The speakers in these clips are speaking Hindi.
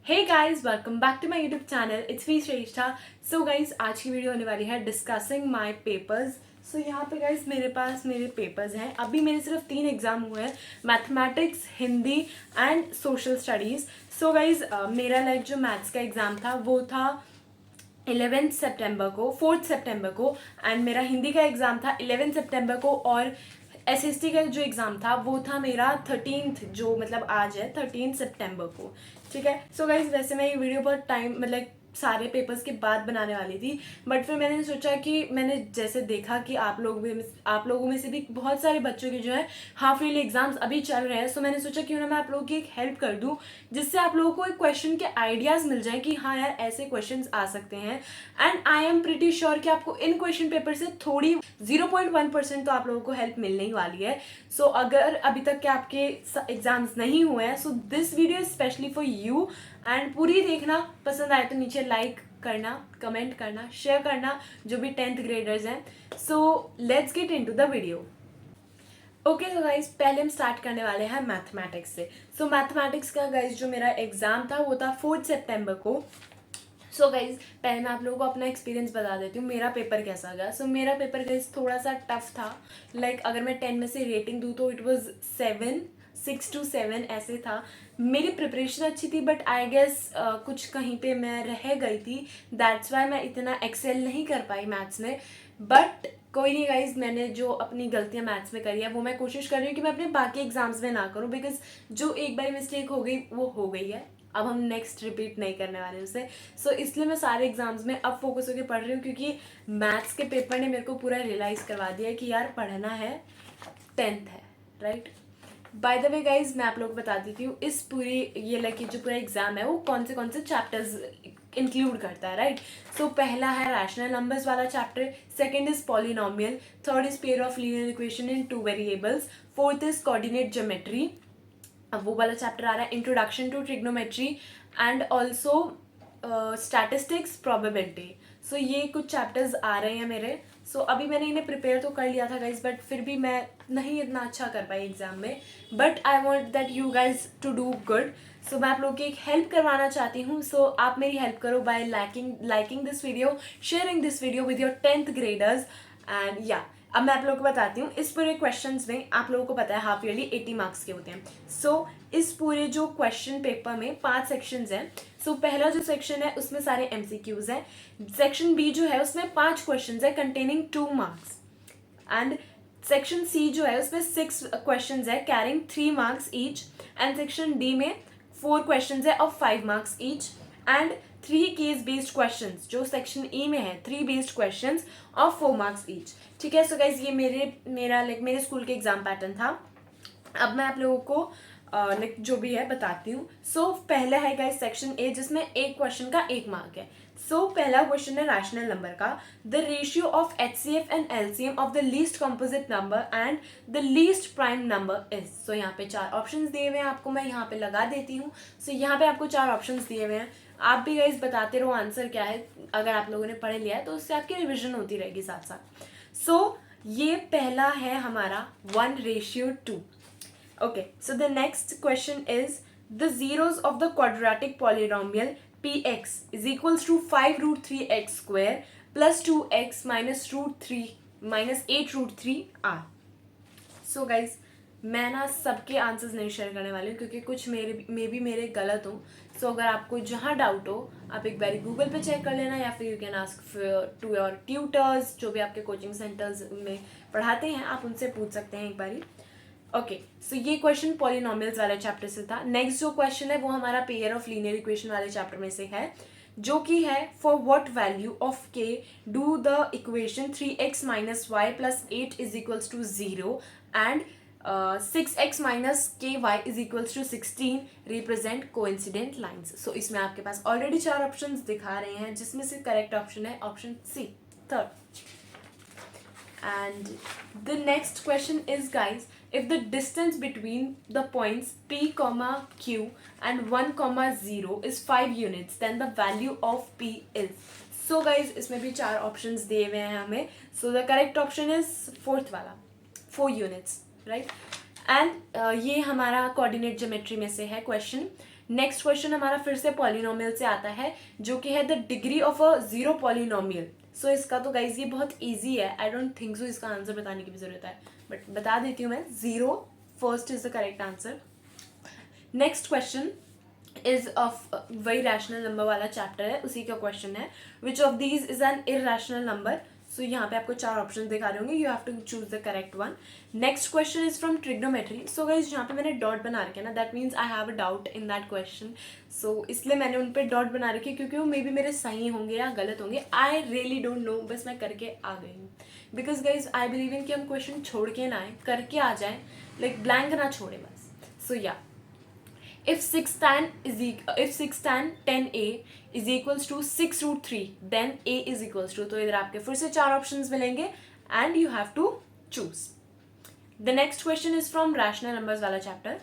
Hey guys, welcome back to my YouTube channel. It's me Shreshtha. So guys, आज की वीडियो होने वाली है डिस्कसिंग माय पेपर्स। सो यहाँ पे गाइस मेरे पास मेरे पेपर्स हैं। अभी मेरे सिर्फ 3 एग्जाम हुए हैं, mathematics, Hindi and social studies. So guys मेरा जो मैथ्स का एग्ज़ाम था वो था 11 सितंबर को, 4 सितंबर को। एंड मेरा हिंदी का एग्ज़ाम था 11 सितंबर को। और एसएसटी का जो एग्ज़ाम था वो था मेरा 13th, जो मतलब आज है 13 सितंबर को। ठीक है। सो गाइज, वैसे मैं ये वीडियो बहुत टाइम मतलब सारे पेपर्स के बाद बनाने वाली थी, बट फिर मैंने सोचा कि मैंने जैसे देखा कि आप लोगों में से भी बहुत सारे बच्चों के जो है हाफ ईयरली एग्जाम्स अभी चल रहे हैं। सो मैंने सोचा क्यों ना मैं आप लोगों की एक हेल्प कर दूं, जिससे आप लोगों को एक क्वेश्चन के आइडियाज़ मिल जाए कि हाँ यार, ऐसे क्वेश्चंस आ सकते हैं। And I am pretty sure कि आपको इन क्वेश्चन पेपर से थोड़ी 0.1% तो आप लोगों को हेल्प मिलने ही वाली है। सो अगर अभी तक के आपके एग्जाम्स नहीं हुए हैं, so this video is specially for you. And पूरी देखना, पसंद आए तो नीचे लाइक करना, कमेंट करना, शेयर करना, जो भी 10th ग्रेडर्स हैं। So let's get into the video. Okay, तो गाइज पहले हम स्टार्ट करने वाले हैं मैथमेटिक्स से। सो मैथमेटिक्स का गाइज जो मेरा एग्जाम था वो था 4 सितंबर को। सो गाइज पहले मैं आप लोगों को अपना एक्सपीरियंस बता देती हूँ, मेरा पेपर कैसा गया। सो मेरा पेपर गाइज थोड़ा सा टफ था। अगर मैं 10 में से रेटिंग दूँ तो इट वॉज 6 to 7 ऐसे था। मेरी प्रिपरेशन अच्छी थी, बट आई गेस कुछ कहीं पे मैं रह गई थी। दैट्स वाई मैं इतना एक्सेल नहीं कर पाई मैथ्स में। बट कोई नहीं गाइज, मैंने जो अपनी गलतियाँ मैथ्स में करी है वो मैं कोशिश कर रही हूँ कि मैं अपने बाकी एग्जाम्स में ना करूँ, बिकॉज जो एक बार मिस्टेक हो गई वो हो गई है। अब हम नेक्स्ट रिपीट नहीं करने वाले उसे। सो इसलिए मैं सारे एग्जाम्स में अब फोकस होकर पढ़ रही हूँ, क्योंकि मैथ्स के पेपर ने मेरे को पूरा रियलाइज़ करवा दिया कि यार पढ़ना है, 10th है, right. Bye the way guys, मैं आप लोग को बता देती हूँ इस पूरी जो पूरा एग्जाम है वो कौन से चैप्टर्स इंक्लूड करता है, राइट। सो पहला है रैशनल नंबर्स वाला chapter, second is polynomial, third is pair of linear equation in 2 variables, fourth is coordinate geometry, अब वो वाला चैप्टर आ रहा है introduction to trigonometry, and also statistics, probability. So ये कुछ चैप्टर्स आ रहे हैं मेरे। सो अभी मैंने इन्हें प्रिपेयर तो कर लिया था गाइज, बट फिर भी मैं नहीं इतना अच्छा कर पाई एग्जाम में। But I want that you guys to do good. So मैं आप लोगों की एक हेल्प करवाना चाहती हूँ। सो आप मेरी हेल्प करो bye liking this video, sharing this video with your 10th graders. And या अब मैं आप लोगों को बताती हूँ, इस पूरे क्वेश्चंस में आप लोगों को पता है हाफ ईयरली 80 मार्क्स के होते हैं। सो इस पूरे जो क्वेश्चन पेपर में 5 सेक्शंस हैं। सो पहला जो सेक्शन है उसमें सारे एमसीक्यूज हैं। सेक्शन बी जो है उसमें 5 क्वेश्चंस है containing 2 marks. And section C जो है उसमें 6 क्वेश्चंस है carrying 3 marks each. And section D में 4 क्वेश्चंस है of 5 marks each. And 3 case based questions जो सेक्शन ई में है, 3 based questions of 4 marks each. ठीक है। सो गाइज ये मेरे स्कूल के एग्जाम पैटर्न था। अब मैं आप लोगों को जो भी है बताती हूँ। सो पहला है गाइस सेक्शन ए, जिसमें एक क्वेश्चन का 1 मार्क है। सो पहला क्वेश्चन है रैशनल नंबर का, the ratio of HCF and LCM of the least composite number and the least prime number is. So यहाँ पे 4 ऑप्शंस दिए हुए हैं आपको, मैं यहाँ पे लगा देती हूँ। सो यहाँ पे आपको 4 ऑप्शंस दिए हुए हैं। आप भी गाइस बताते रहो आंसर क्या है, अगर आप लोगों ने पढ़ लिया है तो उससे आपकी रिविजन होती रहेगी साथ साथ। सो ये पहला है हमारा 1:2। Okay, so the next question is the zeros of the quadratic polynomial px is equals to 5 root 3x square plus 2x minus root 3 minus 8 root 3 r. So guys, मैं ना सबके आंसर्स नहीं शेयर करने वाली हूँ, क्योंकि कुछ मेरे गलत हो। सो अगर आपको जहाँ डाउट हो आप एक बार गूगल पे चेक कर लेना, या फिर you can ask to your tutors, जो भी आपके कोचिंग सेंटर्स में पढ़ाते हैं आप उनसे पूछ सकते हैं एक बारी। ओके, सो ये क्वेश्चन पॉलिनोमियल्स वाले चैप्टर से था। नेक्स्ट जो क्वेश्चन है वो हमारा पेयर ऑफ लीनियर इक्वेशन वाले चैप्टर में से है, जो कि है for what value of k do the equation 3x minus y plus 8 is equals to 0 and 6x minus k y is equals to 16 represent coincident lines. So इसमें आपके पास ऑलरेडी 4 ऑप्शंस दिखा रहे हैं, जिसमें से करेक्ट ऑप्शन है option C, third. And the next question is guys, if the distance between the points p comma q and 1 comma 0 is 5 units, then the value of p is। so guys इसमें भी 4 options दिए हुए हैं हमें। so the correct option is fourth वाला, 4 units, right। and ये हमारा कोऑर्डिनेट ज्योमेट्री में से है क्वेश्चन। नेक्स्ट क्वेश्चन हमारा फिर से पॉलिनोमियल से आता है, जो कि है the degree of a zero polynomial. So इसका तो गाइज ये बहुत ईजी है, आई डोंट थिंक सो इसका आंसर बताने की भी जरूरत है, बट बता देती हूँ मैं, 0 first is the correct answer. Next question is of वही रैशनल नंबर वाला चैप्टर है, उसी का क्वेश्चन है, which of these is an irrational number. So यहाँ पे आपको 4 ऑप्शन दिखा रहे होंगे, you have to choose the correct one. Next question is from trigonometry. So guys यहाँ पे मैंने डॉट बना रखे ना, that means I have a doubt in that question, सो इसलिए मैंने उन पर डॉट बना रखे, क्योंकि वो मे बी मेरे सही होंगे या गलत होंगे, आई रियली डोंट नो, बस मैं करके आ गई हूँ। Because guys I believe in कि हम क्वेश्चन छोड़ के ना आए, करके आ जाए, लाइक ब्लैंक ना छोड़े बस। सो या if 6 tan 10a is equals to 6 root 3, then a is equals to, तो इधर आपके फिर से 4 ऑप्शंस मिलेंगे and you have to choose. The next question is from rational numbers वाला chapter.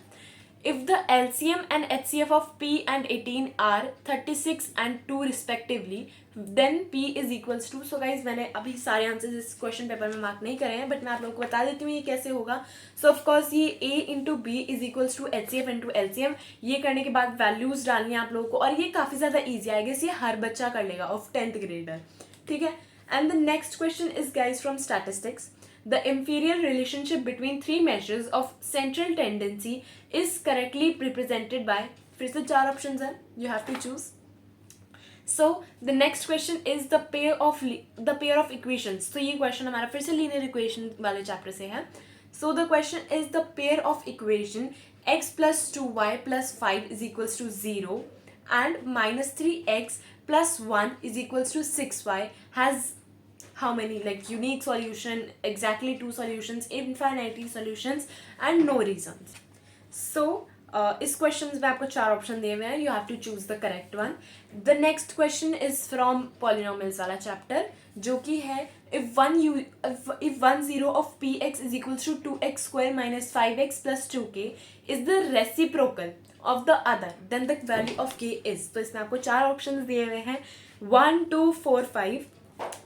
If the LCM and HCF of P and 18 are 36 and 2 respectively, then P is equals to, so guys मैंने अभी सारे आंसर्स इस क्वेश्चन पेपर में मार्क नहीं करे हैं, बट मैं आप लोगों को बता देती हूँ ये कैसे होगा। सो ऑफ कोर्स ये A into B is equals to HCF into LCM, ये करने के बाद वैल्यूज डालनी है आप लोगों को, और ये काफ़ी ज़्यादा ईजी आएगा, ये हर बच्चा कर लेगा ऑफ 10th ग्रेडर, ठीक है। And the next question is guys from statistics. The inferior relationship between 3 measures of central tendency is correctly represented by, फिर से 4 options हैं, you have to choose. So the next question is the pair of equations. तो ये question हमारा फिर से linear equation वाले chapter से है. So the question is the pair of equation x plus 2y plus 5 is equals to 0 and minus 3x plus 1 is equals to 6y has how many, like unique solution, exactly 2 solutions, infinity solutions and no reasons. So इस क्वेश्चन में आपको 4 ऑप्शन दिए हुए हैं, you have to choose the correct one. The next question is from polynomials वाला चैप्टर, जो कि है if one zero of px is equals to 2x square minus 5x plus 2k is the reciprocal of the other, then the value of k is। तो इसमें आपको 4 ऑप्शन दिए हुए हैं, 1 2 4 5,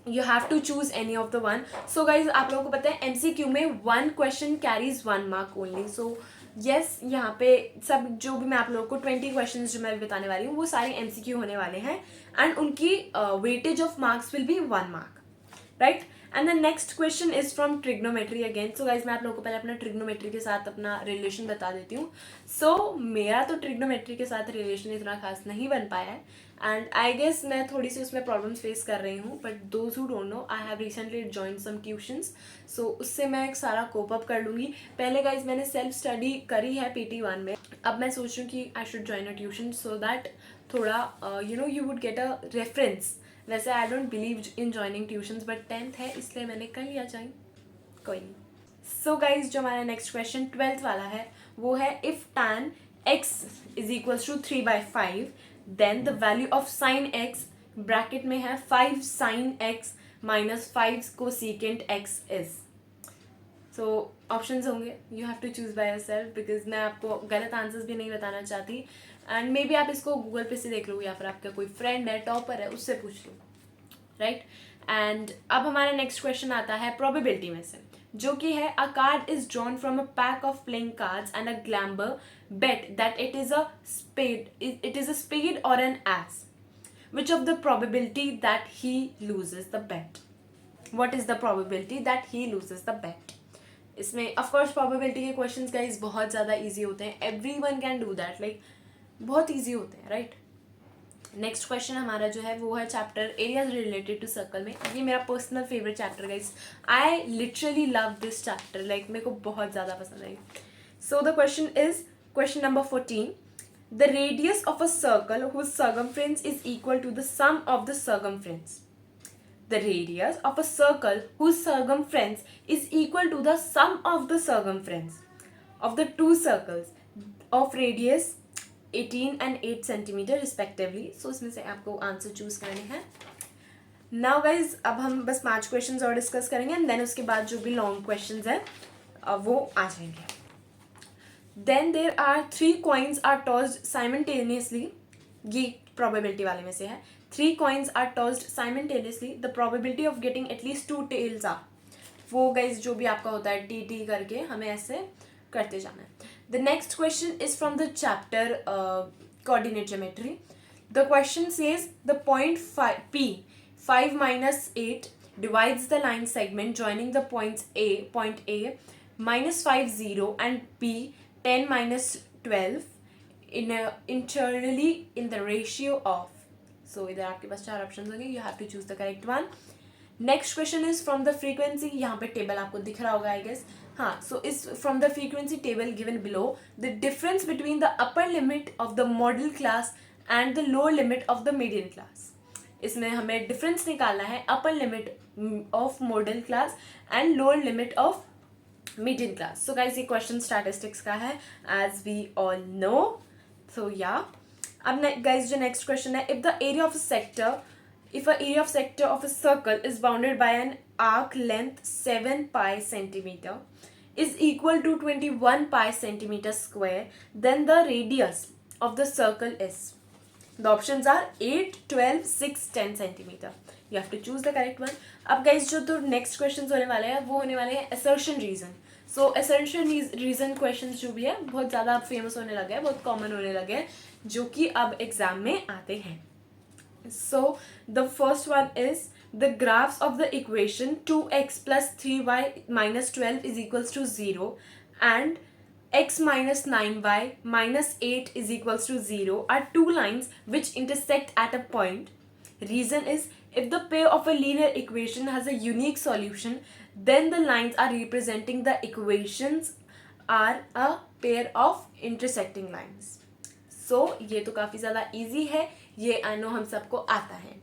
you have to choose any of the one. So guys आप लोगों को पता है MCQ में 1 question carries 1 mark only. So yes, यहाँ पे सब जो भी मैं आप लोगों को 20 क्वेश्चन जो मैं बताने वाली हूँ वो सारे MCQ होने वाले हैं, एंड उनकी weightage of marks will be 1 mark, right. And the next question is from trigonometry again. So guys मैं आप लोगों को पहले अपना ट्रिग्नोमेट्री के साथ अपना रिलेशन बता देती हूँ। सो मेरा तो ट्रिग्नोमेट्री के साथ रिलेशन इतना खास नहीं बन पाया है, एंड आई गेस मैं थोड़ी सी उसमें प्रॉब्लम्स फेस कर रही हूँ, but those who don't know I have recently join some tuitions, so उससे मैं एक सारा कोप अप कर लूँगी। पहले गाइज मैंने सेल्फ स्टडी करी है PT1 में, अब मैं सोच रही हूँ कि I should join a tuition so that थोड़ा you would get a reference. वैसे I don't believe in joining tuitions, but 10th है इसलिए मैंने कर लिया ज्वाइन, कोई नहीं। सो गाइज जो हमारा नेक्स्ट क्वेश्चन 12th वाला है वो है if tan x is equals to 3/5 then the value of sin x bracket में है 5 sin x minus 5 cosecant x is. So options होंगे, you have to choose by yourself, because मैं आपको गलत आंसर्स भी नहीं बताना चाहती, एंड मे बी आप इसको गूगल पे से देख लो या फिर आपका कोई फ्रेंड है टॉपर है उससे पूछ लो, राइट। एंड अब हमारा नेक्स्ट क्वेश्चन आता है प्रोबेबिलिटी में से, जो कि है a card is drawn from a pack of playing cards and a gambler bet that it is a spade और an ace, which of the probability that he loses the bet? What is the probability that he loses the bet? इसमें of course probability के questions guys बहुत ज़्यादा easy होते हैं, everyone can do that, like बहुत easy होते हैं, right? नेक्स्ट क्वेश्चन हमारा जो है वो है chapter areas related to circle में। ये मेरा personal favourite chapter guys, I literally love this chapter, like मेरे को बहुत ज़्यादा पसंद है। So the question is question number 14, the radius of a circle whose circumference is equal to the sum of the circumference. The radius of a circle whose circumference is equal to the sum of the circumference of the two circles of radius 18 and 8 centimetre respectively. So इसमें से आपको आंसर चूज करने हैं। नाउ गाइज अब हम बस 5 क्वेश्चंस और डिस्कस करेंगे, एंड देन उसके बाद जो भी लॉन्ग क्वेश्चंस हैं वो आ जाएंगे। Then there are 3 coins are tossed simultaneously, ये प्रोबेबिलिटी वाले में से है। 3 coins are tossed simultaneously, the probability of getting at least 2 tails are, वो गाइज जो भी आपका होता है टी करके हमें ऐसे करते जाना है। The next question is from the chapter coordinate geometry. The question says the point P 5 minus 8 divides the line segment joining the point A minus 5 0 and P 10 minus 12 internally in the ratio of. So इधर आपके पास 4 ऑप्शंस होंगे, you have to choose the correct one. Next question is from the frequency, यहाँ पे टेबल आपको दिख रहा होगा आई गेस. हाँ, so is from the frequency table given below the difference between the upper limit of the model class and the lower limit of the median class. इसमें हमें डिफरेंस निकालना है upper limit of model class and lower limit of median class. So guys ये क्वेश्चन स्टैटिस्टिक्स का है एज वी ऑल नो. सो या अब गाइस जो नेक्स्ट क्वेश्चन है, if the area of a sector, if an area of sector of a circle is bounded by an arc length 7 pi centimeter is equal to 21 pi centimeter square, then the radius of the circle is. The options are 8, 12, 6, 10 centimeter. You have to choose the correct one. अब guys जो तो next questions होने वाले हैं वो होने वाले हैं assertion reason. So assertion reason questions जो भी है बहुत ज़्यादा अब famous होने लगे हैं, बहुत common होने लगे हैं, जो कि अब exam में आते हैं. So the first one is the graphs of the equation 2x plus 3y minus 12 is equals to 0 and x minus 9y minus 8 is equals to 0 are two lines which intersect at a point. Reason is if the pair of a linear equation has a unique solution, then the lines are representing the equations are a pair of intersecting lines. So ये तो काफ़ी ज़्यादा easy है, ये आई नो हम सबको आता है.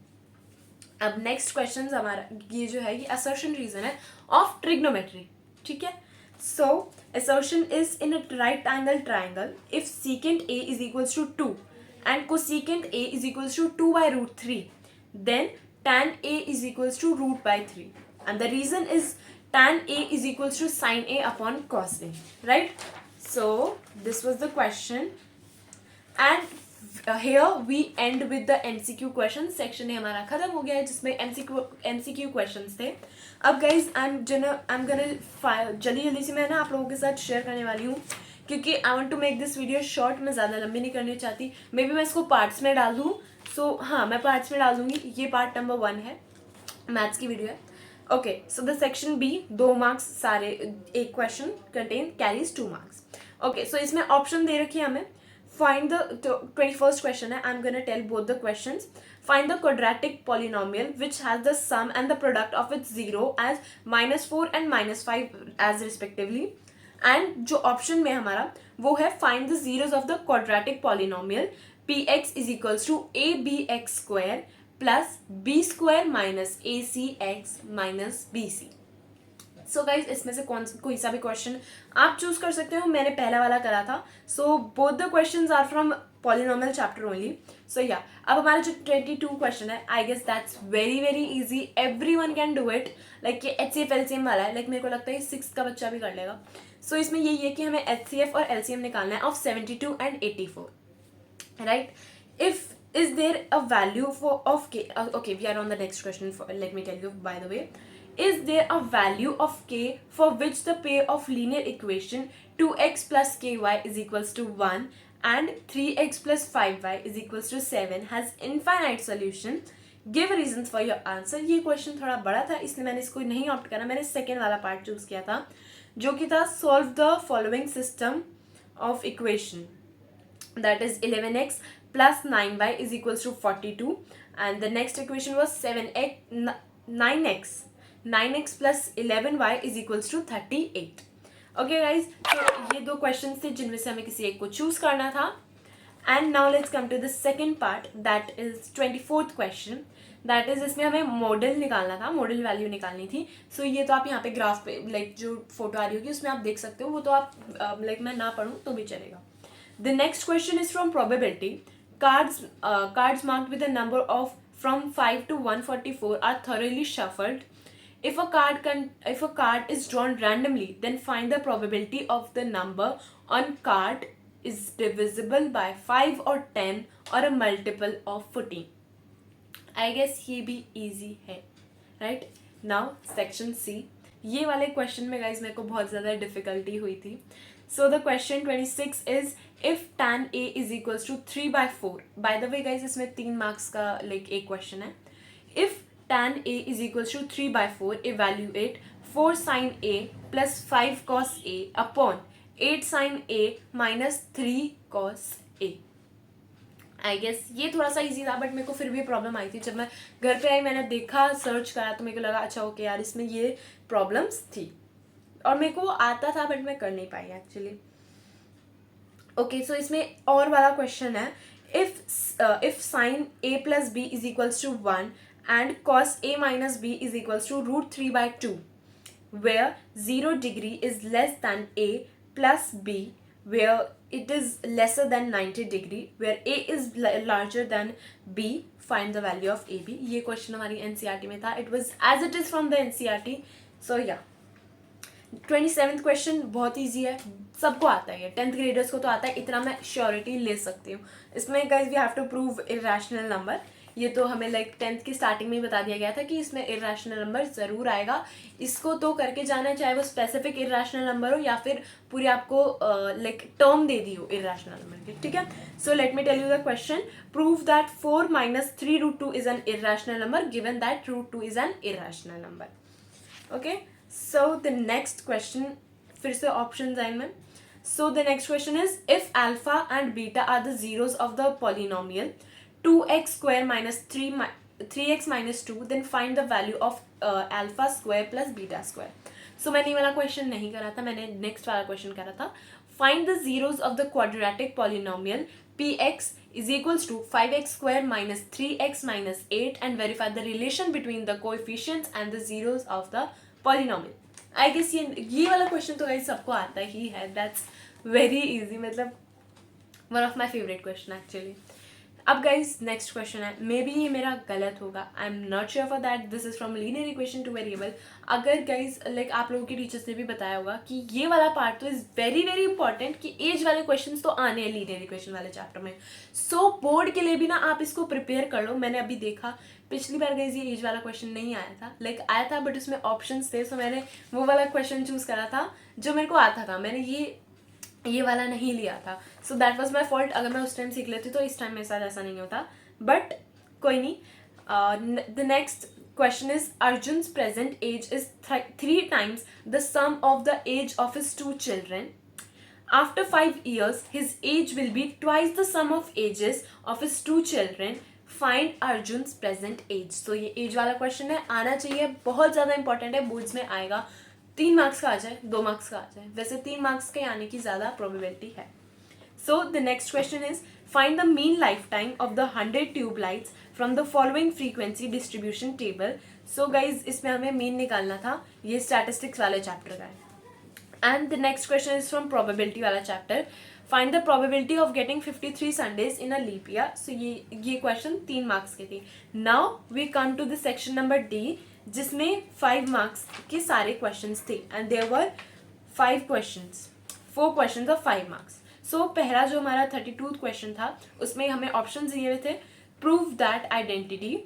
अब नेक्स्ट क्वेश्चन हमारा ये जो है ये असर्शन रीजन है ऑफ ट्रिग्नोमेट्री. ठीक है, so assertion is in a right angle triangle if secant A is equals to 2 and cosecant A is equals to 2/√3, then tan a is equals to √3 and the reason is tan a is equals to sin a upon cos a, right. So this was the question and here we end with the MCQ questions. Section ही हमारा खत्म हो गया है जिसमें MCQ questions थे. अब guys I'm gonna जल्दी से मैं ना आप लोगों के साथ शेयर करने वाली हूँ क्योंकि I want to make this video short. मैं ज़्यादा लंबी नहीं करनी चाहती. मे बी मैं इसको पार्ट्स में डाल दूँ. सो हाँ, मैं पार्ट्स में डाल दूँगी. ये पार्ट नंबर 1 है, मैथ्स की वीडियो है. Okay, so the section B 2 marks सारे, एक question contain carries 2 marks. Okay, so इसमें ऑप्शन दे रखी है हमें. Find the 21st question है. I'm gonna tell both the questions. Find the quadratic polynomial which has the sum and the product of its 0 as -4 and -5 as respectively. And जो option में हमारा वो है find the zeros of the quadratic polynomial px is equals to abx square plus b square minus acx minus bc. So guys इसमें से कोई सा भी क्वेश्चन आप चूज कर सकते हो. मैंने पहला वाला करा था. So both the questions are from polynomial chapter only. So या अब हमारा जो 22 क्वेश्चन है, I guess that's very very easy. Everyone can do it. Like ये HCF LCM वाला है. लाइक मेरे को लगता है 6th का बच्चा भी कर लेगा. सो इसमें यही है कि हमें HCF और LCM निकालना है of 72 and 84, right. If is there a value of k, okay we are on the next question. Let me tell you by the way, is there a value of k for which the pair of linear equation 2x plus ky is equals to 1 and 3x plus 5y is equals to 7 has infinite solution? Give reasons for your answer. ये क्वेश्चन थोड़ा बड़ा था इसलिए मैंने इसको नहीं ऑप्ट करा. मैंने सेकेंड वाला पार्ट चूज किया था जो कि था solve the following system of equation, that is 11x plus 9y is equals to 42 and the next equation was 9x plus 11y is equals to 38. Okay guys, तो ये 2 questions थे जिनमें से हमें किसी एक को choose करना था. And now let's come to the second part, that is 24th question. That is इसमें हमें मॉडल निकालना था, मॉडल वैल्यू निकालनी थी. सो ये तो आप यहाँ पे ग्राफ पे लाइक जो फोटो आ रही होगी उसमें आप देख सकते हो. वो तो आप लाइक मैं ना पढ़ूँ तो भी चलेगा. The next question is from probability. Cards marked with a number of from 5 to 144 are thoroughly shuffled. If a card is drawn randomly, then find the probability of the number on card is divisible by 5 or 10 or a multiple of 14. I guess ये भी easy है, right? Now section C. ये वाले क्वेश्चन में गाइज मेरे को बहुत ज़्यादा डिफिकल्टी हुई थी. So the question 26 is if tan a is equals to 3/4, by the way guys इसमें 3 मार्क्स का लाइक एक क्वेश्चन है. If tan a is equals to 3/4, evaluate 4 sin a plus 5 cos a upon 8 sin a minus 3 cos a. I guess ये थोड़ा सा इजी था, बट मेरे को फिर भी प्रॉब्लम आई थी. जब मैं घर पे आई मैंने देखा, सर्च करा, तो मेरे को लगा अच्छा ओके यार इसमें ये प्रॉब्लम्स थी और मेरे को आता था बट मैं कर नहीं पाई एक्चुअली. ओके सो इसमें और वाला क्वेश्चन है, if sine a plus b is equals to 1 and cos a minus b is equals to √3/2, where 0 degree is less than a plus b, where it is lesser than 90 degree, where a is larger than b, find the value of ab. ये क्वेश्चन हमारी NCERT में था. It was as it is from the NCERT. So yeah, 27th question बहुत ईजी है, सबको आता है. 10th ग्रेडर्स को तो आता है, इतना मैं श्योरिटी ले सकती हूँ. इसमें guys we have to prove irrational number. ये तो हमें लाइक 10th की स्टार्टिंग में ही बता दिया गया था कि इसमें इरेशनल नंबर ज़रूर आएगा. इसको तो करके जाना है, चाहे वो स्पेसिफिक इरेशनल नंबर हो या फिर पूरी आपको लाइक टर्म दे दी हो इरेशनल नंबर की. ठीक है, so let me tell you the question. Prove that 4 minus 3√2 is an irrational number given that √2 is an irrational number. Okay, so the next question, फिर से options आए में. So the next question is, if alpha and beta are the zeros of the polynomial 2x square minus 3x minus 2, then find the value of alpha square plus beta square. So मैंने ये वाला क्वेश्चन नहीं करा था, मैंने नेक्स्ट वाला क्वेश्चन करा था. Find the zeros of the quadratic polynomial px is equals to 5x square minus 3x minus 8 and verify the relation between the coefficients and the zeros of the polynomial. I guess ये वाला क्वेश्चन तो गाइस सबको आता ही है. दैट्स वेरी इजी, मतलब one of my favourite question actually. अब गाइज नेक्स्ट क्वेश्चन है, मे बी ये मेरा गलत होगा, I am not sure for that. This is from linear equation two variable. अगर गाइज लाइक आप लोगों के टीचर्स ने भी बताया होगा कि ये वाला पार्ट तो इज वेरी वेरी इंपॉर्टेंट, कि एज वाले क्वेश्चंस तो आने हैं लीनियर इक्वेशन वाले चैप्टर में. सो बोर्ड के लिए भी ना आप इसको प्रिपेयर कर लो. मैंने अभी देखा पिछली बार गाइज ये एज वाला क्वेश्चन नहीं आया था, लाइक आया था बट उसमें ऑप्शंस थे. सो मैंने वो वाला क्वेश्चन चूज करा था जो मेरे को आता था. मैंने ये वाला नहीं लिया था. So that was my fault. अगर मैं उस टाइम सीख लेती तो इस टाइम मेरे साथ ऐसा नहीं होता, बट कोई नहीं. The next question is, Arjun's present age is 3 times the sum of the age of his 2 children. After 5 years, his age will be twice the sum of ages of his 2 children. Find Arjun's present age. So ये age वाला question है, आना चाहिए, बहुत ज़्यादा important है, boards में आएगा. 3 मार्क्स का आ जाए, 2 मार्क्स का आ जाए, वैसे 3 मार्क्स के आने की ज़्यादा probability है. So the next question is, find the mean lifetime of the 100 tube lights from the following frequency distribution table. So guys इसमें हमें mean निकालना था, ये statistics वाले chapter का है. And the next question is from probability वाला chapter. Find the probability of getting 53 Sundays in a leap year. So ये question 3 marks के थी. Now we come to the section number D, जिसमें 5 marks के सारे questions थे. And there were 5 questions, 4 questions of 5 marks. सो पहला जो हमारा 32th क्वेश्चन था उसमें हमें ऑप्शन दिए हुए थे. Prove that identity.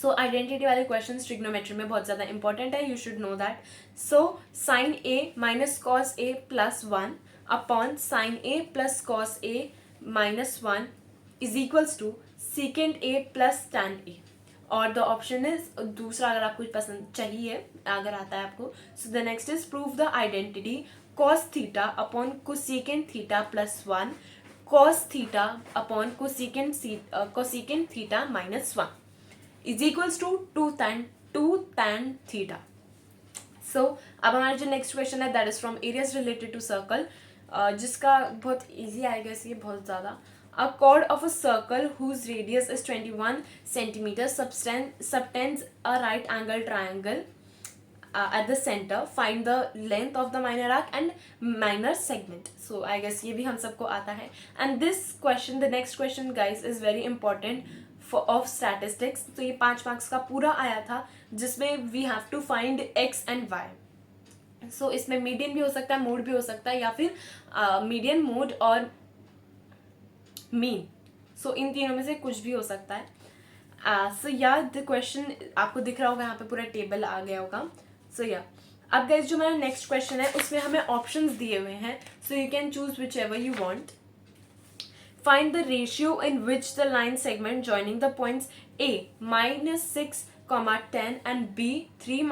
So identity वाले क्वेश्चन ट्रिग्नोमेट्री में बहुत ज़्यादा इंपॉर्टेंट है, you should know that. So sine A minus cos A plus 1 upon sine A plus cos A minus 1 is equals to secant A plus tan A. और द ऑप्शन इज दूसरा, अगर आपको पसंद चाहिए, अगर आता है आपको. So the next is prove the identity cos theta upon cosecant theta plus 1 cos theta upon cosecant theta minus 1 is equals to 2 tan theta. So अब हमारा जो नेक्स्ट क्वेश्चन है that is from areas related to circle, जिसका बहुत ईजी आएगा इसलिए बहुत ज़्यादा. A chord of a circle whose radius is 21 centimeter subtends a right angle triangle at the center. Find the length of the minor arc and minor segment. So I guess ये भी हम सबको आता है. And this question, the next question guys is very important for of statistics. तो ये 5 marks का पूरा आया था, जिसमें we have to find x and y. So इसमें मीडियन भी हो सकता है, मोड भी हो सकता है, या फिर मीडियन, मोड और मीन. सो इन तीनों में से कुछ भी हो सकता है. सो या द क्वेश्चन आपको दिख रहा होगा, यहाँ पे पूरा टेबल आ गया होगा. सो या अब गाइस जो हमारा नेक्स्ट क्वेश्चन है उसमें हमें ऑप्शंस दिए हुए हैं. So you can choose which ever you want. Find the ratio in which the line segment joining the points A -6, 10 and B 3 -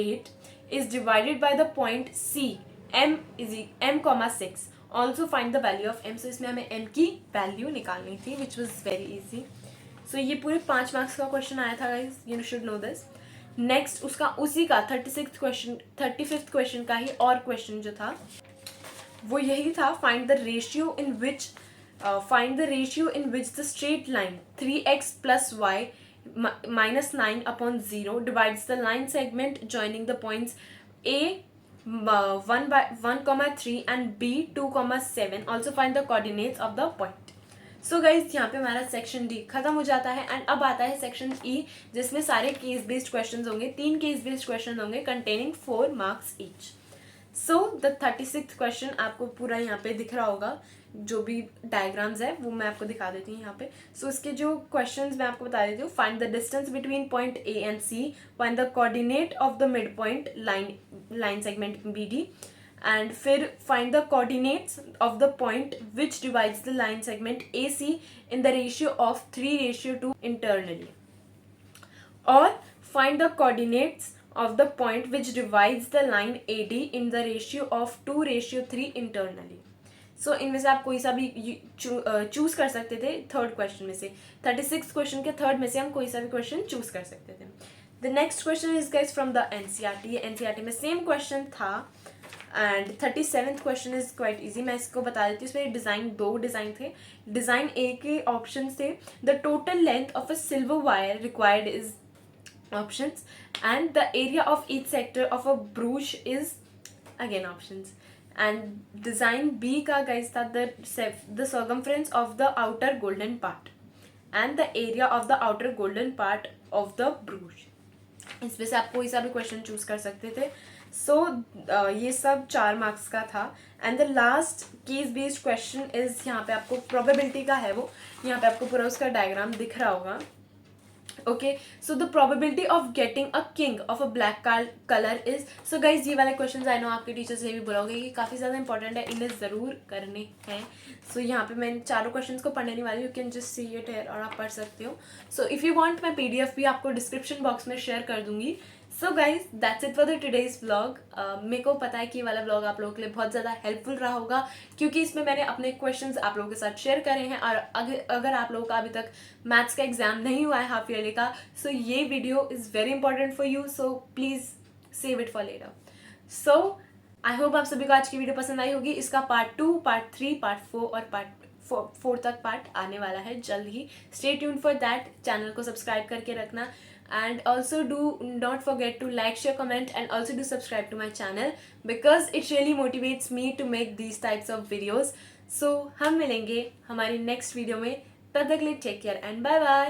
8 is divided by the point C M 6. Also find the value of M. So इसमें हमें M की वैल्यू निकालनी थी, which was very easy. So ये पूरे 5 मार्क्स का क्वेश्चन आया था guys, you should no this. Next उसका उसी का 35th क्वेश्चन का ही और क्वेश्चन जो था वो यही था. Find the ratio in which the straight line 3x + y -9 upon 0 divides the line segment joining the points A 1,3 and B 2,7. Also find the coordinates of the point. So guys यहाँ पे हमारा सेक्शन डी खत्म हो जाता है एंड अब आता है सेक्शन ई, जिसमें सारे केस बेस्ड क्वेश्चंस होंगे. 3 केस बेस्ड क्वेश्चन होंगे containing 4 marks each. So the 36th question आपको पूरा यहाँ पे दिख रहा होगा, जो भी डायग्राम्स है वो मैं आपको दिखा देती हूँ यहाँ पे. सो इसके जो क्वेश्चंस मैं आपको बता देती हूँ. Find the distance between point A and C, find the coordinate of the mid point line segment B D, and फिर find the coordinates of the point which divides the line segment AC in the ratio of 3:2 internally, or find the coordinates of the point which divides the line AD in the ratio of 2:3 internally. सो इनमें से आप कोई सा भी चूज कर सकते थे थर्ड क्वेश्चन में से. 36 क्वेश्चन के थर्ड में से हम कोई सा भी क्वेश्चन चूज कर सकते थे. The next question is guys from the NCERT. NCERT में सेम क्वेश्चन था and 37th question is quite easy. मैं इसको बता देती हूँ. इसमें दो डिज़ाइन थे. डिज़ाइन ए के ऑप्शन थे the total length of a silver wire required is options and the area of each sector of a brooch is again options. And design B का गाइस था the circumference of the outer golden part and the area of the outer golden part of the brooch. इसमें से आप कोई सा भी क्वेश्चन चूज कर सकते थे. सो ये सब 4 मार्क्स का था. And the last case based question is यहाँ पे आपको प्रोबेबिलिटी का है, वो यहाँ पे आपको पूरा उसका डायग्राम दिख रहा होगा. Okay, so the probability of getting a king of a black colour is. So guys ये वाले क्वेश्चन आई नो आपके टीचर्स ये भी बोलोगे कि काफ़ी ज़्यादा इंपॉर्टेंट है, इन्हें ज़रूर करने हैं. सो यहाँ पे मैं चारों क्वेश्चंस को पढ़ने नहीं वाली. You can just see it here और आप पढ़ सकते हो. सो इफ़ यू वांट मैं PDF भी आपको डिस्क्रिप्शन बॉक्स में शेयर कर दूंगी. So guys that's it for the today's vlog. मेरे को पता है कि ये वाला व्लॉग आप लोगों के लिए बहुत ज़्यादा हेल्पफुल रहा होगा, क्योंकि इसमें मैंने अपने क्वेश्चंस आप लोगों के साथ शेयर करे हैं. और अगर आप लोगों का अभी तक मैथ्स का एग्जाम नहीं हुआ है हाफ ईयरली का, सो ये video is very important for you. So please save it for later. So I hope आप सभी को आज की वीडियो पसंद आई होगी. इसका पार्ट 2, पार्ट 3, पार्ट 4 और पार्ट 4 तक पार्ट आने वाला है जल्द ही. Stay tuned for that. Channel को सब्सक्राइब करके रखना. And also do not forget to like, share, comment and also do subscribe to my channel because it really motivates me to make these types of videos. So हम मिलेंगे हमारी next video में. तब तक के लिए take care and bye bye.